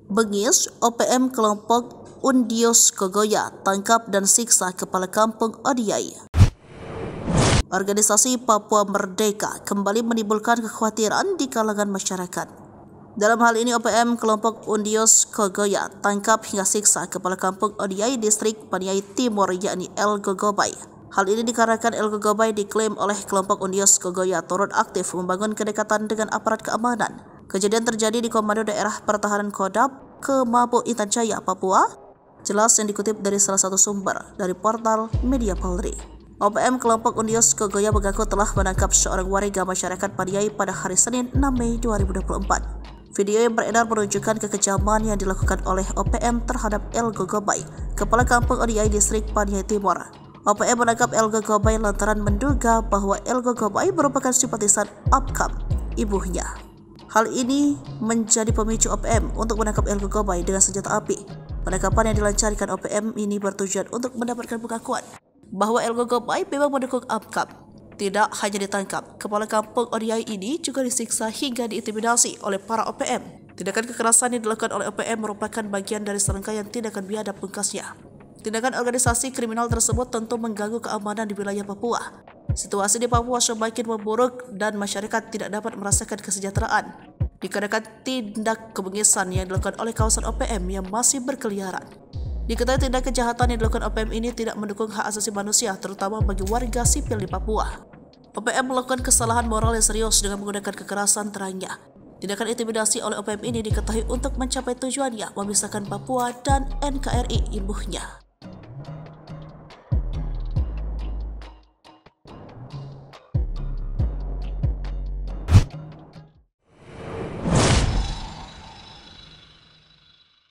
Bengis, OPM kelompok Undios Kogoya tangkap dan siksa kepala kampung Odiai. Organisasi Papua Merdeka kembali menimbulkan kekhawatiran di kalangan masyarakat. Dalam hal ini OPM kelompok Undios Kogoya tangkap hingga siksa kepala kampung Odiai distrik Paniai Timur yakni El Gogobay. Hal ini dikarenakan El Gogobay diklaim oleh kelompok Undios Kogoya turut aktif membangun kedekatan dengan aparat keamanan. Kejadian terjadi di Komando Daerah Pertahanan Kodam Kemabo Intan Jaya, Papua. Jelas yang dikutip dari salah satu sumber dari portal Media Polri. OPM kelompok Undios Kogoya mengaku telah menangkap seorang warga masyarakat Paniai pada hari Senin 6 Mei 2024. Video yang beredar menunjukkan kekejaman yang dilakukan oleh OPM terhadap El Gogobay, kepala kampung Odiai distrik Paniai Timur. OPM menangkap El Gogobay lantaran menduga bahwa El Gogobay merupakan simpatisan APKAM, ibunya. Hal ini menjadi pemicu OPM untuk menangkap El Gogobay dengan senjata api. Penangkapan yang dilancarkan OPM ini bertujuan untuk mendapatkan pengakuan bahwa El Gogobay memang mendukung APKAM. Tidak hanya ditangkap, kepala kampung Odiai ini juga disiksa hingga diintimidasi oleh para OPM. Tindakan kekerasan yang dilakukan oleh OPM merupakan bagian dari serangkaian tindakan biadab pungkasnya. Tindakan organisasi kriminal tersebut tentu mengganggu keamanan di wilayah Papua. Situasi di Papua semakin memburuk dan masyarakat tidak dapat merasakan kesejahteraan dikarenakan tindak kebengisan yang dilakukan oleh kawasan OPM yang masih berkeliaran. Diketahui tindak kejahatan yang dilakukan OPM ini tidak mendukung hak asasi manusia, terutama bagi warga sipil di Papua. OPM melakukan kesalahan moral yang serius dengan menggunakan kekerasan terangnya. Tindakan intimidasi oleh OPM ini diketahui untuk mencapai tujuannya memisahkan Papua dan NKRI ibunya.